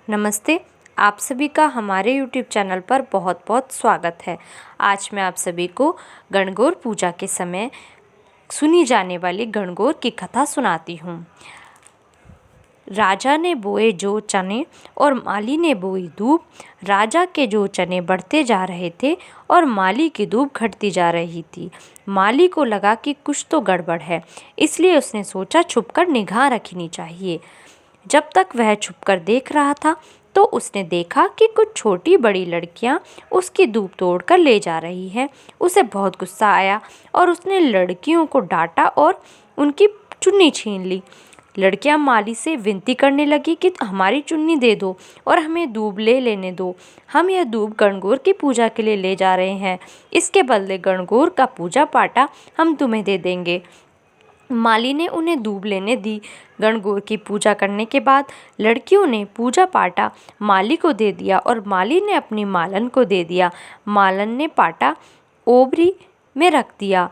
नमस्ते। आप सभी का हमारे YouTube चैनल पर बहुत बहुत स्वागत है। आज मैं आप सभी को गणगौर पूजा के समय सुनी जाने वाली गणगौर की कथा सुनाती हूँ। राजा ने बोए जो चने और माली ने बोई दूब। राजा के जो चने बढ़ते जा रहे थे और माली की दूब घटती जा रही थी। माली को लगा कि कुछ तो गड़बड़ है, इसलिए उसने सोचा छुपकर निगाह रखनी चाहिए। जब तक वह छुपकर देख रहा था तो उसने देखा कि कुछ छोटी बड़ी लड़कियां उसकी दूब तोड़कर ले जा रही हैं। उसे बहुत गुस्सा आया और उसने लड़कियों को डांटा और उनकी चुन्नी छीन ली। लड़कियां माली से विनती करने लगी कि हमारी चुन्नी दे दो और हमें दूब ले लेने दो। हम यह दूब गणगौर की पूजा के लिए ले जा रहे हैं। इसके बदले गणगौर का पूजा पाटा हम तुम्हें दे देंगे। माली ने उन्हें दूब लेने दी। गणगौर की पूजा करने के बाद लड़कियों ने पूजा पाटा माली को दे दिया और माली ने अपनी मालन को दे दिया। मालन ने पाटा ओबरी में रख दिया।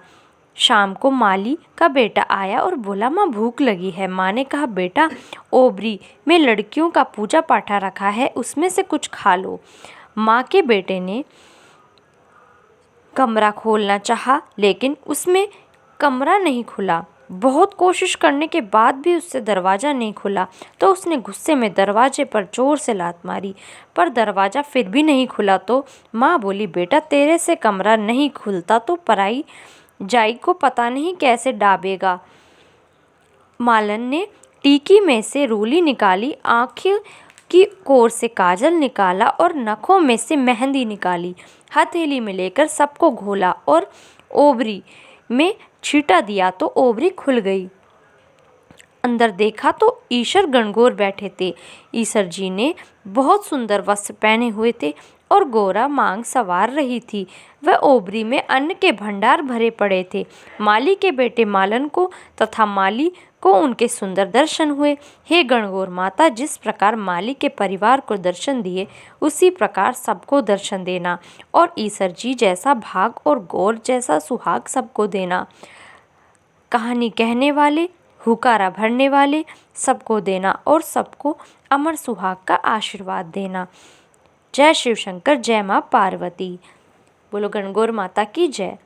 शाम को माली का बेटा आया और बोला, माँ भूख लगी है। माँ ने कहा, बेटा ओबरी में लड़कियों का पूजा पाठा रखा है, उसमें से कुछ खा लो। माँ के बेटे ने कमरा खोलना चाहा, लेकिन उसमें कमरा नहीं खुला। बहुत कोशिश करने के बाद भी उससे दरवाज़ा नहीं खुला तो उसने गुस्से में दरवाजे पर जोर से लात मारी, पर दरवाज़ा फिर भी नहीं खुला। तो माँ बोली, बेटा तेरे से कमरा नहीं खुलता तो पराई जाई को पता नहीं कैसे डाबेगा। मालन ने टीकी में से रोली निकाली, आँखें की कोर से काजल निकाला और नखों में से मेहंदी निकाली। हथेली में लेकर सबको घोला और ओबरी में छींटा दिया तो ओबरी खुल गई। अंदर देखा तो ईश्वर गणगौर बैठे थे। ईश्वर जी ने बहुत सुंदर वस्त्र पहने हुए थे और गोरा मांग सवार रही थी। वह ओबरी में अन्न के भंडार भरे पड़े थे। माली के बेटे मालन को तथा माली को उनके सुंदर दर्शन हुए। हे गणगौर माता, जिस प्रकार माली के परिवार को दर्शन दिए उसी प्रकार सबको दर्शन देना और ईश्वर जी जैसा भाग और गौर जैसा सुहाग सबको देना। कहानी कहने वाले, हुकारा भरने वाले सबको देना और सबको अमर सुहाग का आशीर्वाद देना। जय शिव शंकर, जय माँ पार्वती। बोलो गणगौर माता की जय।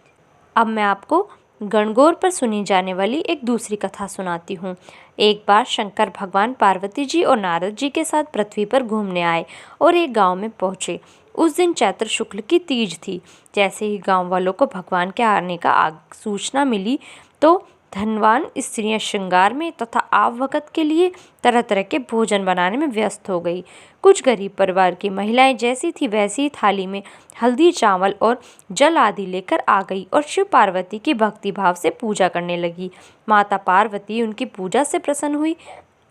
अब मैं आपको गणगौर पर सुनी जाने वाली एक दूसरी कथा सुनाती हूँ। एक बार शंकर भगवान पार्वती जी और नारद जी के साथ पृथ्वी पर घूमने आए और एक गांव में पहुँचे। उस दिन चैत्र शुक्ल की तीज थी। जैसे ही गांव वालों को भगवान के आने का सूचना मिली तो धनवान स्त्रियां श्रृंगार में तथा आवभगत के लिए तरह तरह के भोजन बनाने में व्यस्त हो गई। कुछ गरीब परिवार की महिलाएं जैसी थी वैसी ही थाली में हल्दी, चावल और जल आदि लेकर आ गई और शिव पार्वती की भक्ति भाव से पूजा करने लगी। माता पार्वती उनकी पूजा से प्रसन्न हुई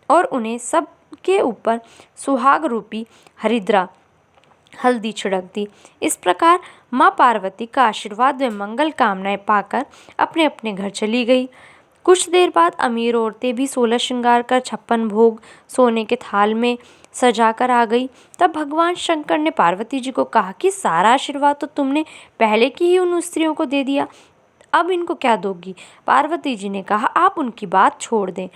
और उन्हें सब के ऊपर सुहाग रूपी हरिद्रा हल्दी छिड़क दी। इस प्रकार माँ पार्वती का आशीर्वाद व मंगल कामनाएं पाकर अपने अपने घर चली गई। कुछ देर बाद अमीर औरतें भी 16 श्रृंगार कर 56 भोग सोने के थाल में सजा कर आ गई। तब भगवान शंकर ने पार्वती जी को कहा कि सारा आशीर्वाद तो तुमने पहले की ही उन स्त्रियों को दे दिया, अब इनको क्या दोगी। पार्वती जी ने कहा, आप उनकी बात छोड़ दें।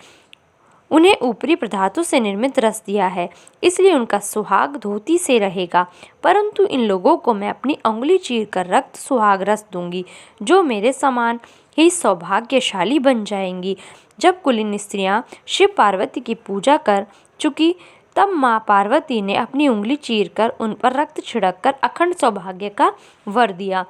उन्हें ऊपरी पदार्थों से निर्मित रस दिया है, इसलिए उनका सुहाग धोती से रहेगा, परंतु इन लोगों को मैं अपनी उंगली चीर कर रक्त सुहाग रस दूंगी, जो मेरे समान ही सौभाग्यशाली बन जाएंगी। जब कुलीन स्त्रियां शिव पार्वती की पूजा कर चुकी तब माँ पार्वती ने अपनी उंगली चीरकर उन पर रक्त छिड़ककर अखंड सौभाग्य का वर दिया।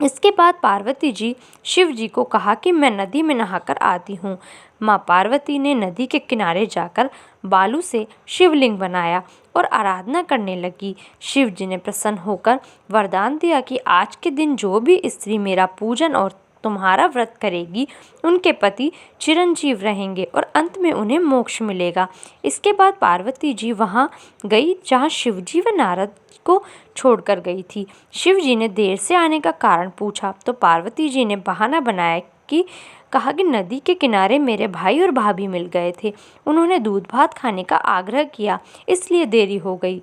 इसके बाद पार्वती जी शिव जी को कहा कि मैं नदी में नहाकर आती हूँ। माँ पार्वती ने नदी के किनारे जाकर बालू से शिवलिंग बनाया और आराधना करने लगी। शिव जी ने प्रसन्न होकर वरदान दिया कि आज के दिन जो भी स्त्री मेरा पूजन और तुम्हारा व्रत करेगी उनके पति चिरंजीव रहेंगे और अंत में उन्हें मोक्ष मिलेगा। इसके बाद पार्वती जी वहाँ गई जहाँ शिवजी व नारद को छोड़कर गई थी। शिव जी ने देर से आने का कारण पूछा तो पार्वती जी ने बहाना बनाया कि कहा कि नदी के किनारे मेरे भाई और भाभी मिल गए थे, उन्होंने दूध भात खाने का आग्रह किया, इसलिए देरी हो गई।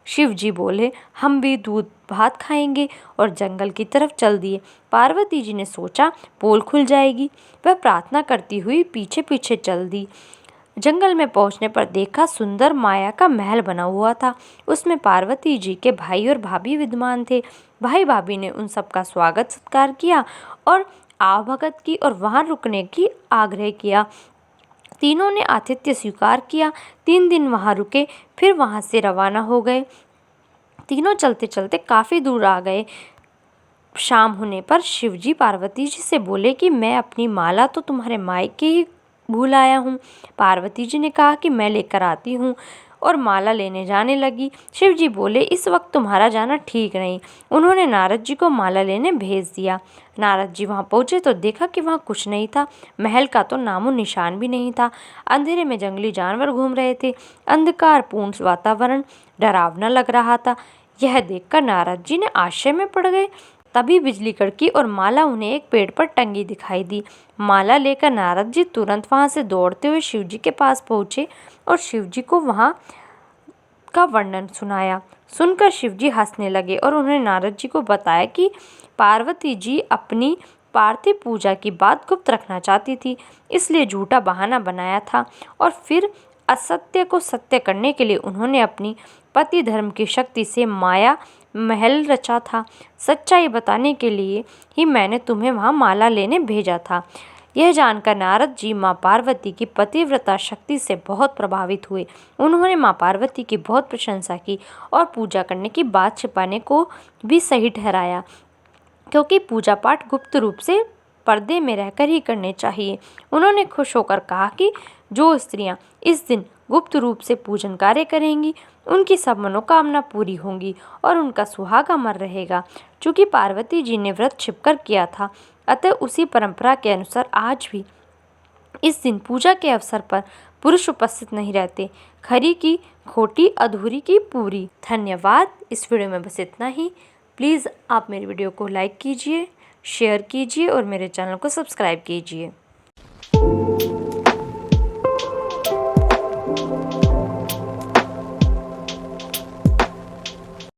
शिव जी बोले, हम भी दूध भात खाएंगे और जंगल की तरफ चल दिए। पार्वती जी ने सोचा पोल खुल जाएगी, वह प्रार्थना करती हुई पीछे पीछे चल दी। जंगल में पहुंचने पर देखा सुंदर माया का महल बना हुआ था। उसमें पार्वती जी के भाई और भाभी विद्यमान थे। भाई भाभी ने उन सबका स्वागत सत्कार किया और आवभगत की और वहां रुकने की आग्रह किया। तीनों ने आतिथ्य स्वीकार किया। 3 दिन वहां रुके, फिर वहां से रवाना हो गए। तीनों चलते चलते काफी दूर आ गए। शाम होने पर शिवजी पार्वती जी से बोले कि मैं अपनी माला तो तुम्हारे मायके ही भूल आया हूँ। पार्वती जी ने कहा कि मैं लेकर आती हूँ और माला लेने जाने लगी। शिवजी बोले इस वक्त तुम्हारा जाना ठीक नहीं। उन्होंने नारद जी को माला लेने भेज दिया। नारद जी वहाँ पहुँचे तो देखा कि वहाँ कुछ नहीं था। महल का तो नामो निशान भी नहीं था। अंधेरे में जंगली जानवर घूम रहे थे। अंधकारपूर्ण वातावरण डरावना लग रहा था। यह देखकर नारद जी ने आश्चर्य में पड़ गए। तभी बिजली कड़की और माला उन्हें एक पेड़ पर टंगी दिखाई दी। माला लेकर नारद जी तुरंत वहां से दौड़ते हुए शिवजी के पास पहुंचे और शिवजी को वहां का वर्णन सुनाया। सुनकर शिवजी हंसने लगे और उन्होंने नारद जी को बताया कि पार्वती जी अपनी पार्थिव पूजा की बात गुप्त रखना चाहती थी, इसलिए झूठा बहाना बनाया था और फिर असत्य को सत्य करने के लिए उन्होंने अपनी पति धर्म की शक्ति से माया महल रचा था। सच्चाई बताने के लिए ही मैंने तुम्हें वहां माला लेने भेजा था। यह जानकर नारद जी माँ पार्वती की पतिव्रता शक्ति से बहुत प्रभावित हुए। उन्होंने माँ पार्वती की बहुत प्रशंसा की और पूजा करने की बात छिपाने को भी सही ठहराया, क्योंकि पूजा पाठ गुप्त रूप से पर्दे में रहकर ही करने चाहिए। उन्होंने खुश होकर कहा कि जो स्त्रियां इस दिन गुप्त रूप से पूजन कार्य करेंगी उनकी सब मनोकामना पूरी होंगी और उनका सुहाग अमर रहेगा। चूंकि पार्वती जी ने व्रत छिपकर किया था, अतः उसी परंपरा के अनुसार आज भी इस दिन पूजा के अवसर पर पुरुष उपस्थित नहीं रहते। खरी की खोटी, अधूरी की पूरी। धन्यवाद। इस वीडियो में बस इतना ही। प्लीज़ आप मेरे वीडियो को लाइक कीजिए, शेयर कीजिए और मेरे चैनल को सब्सक्राइब कीजिए।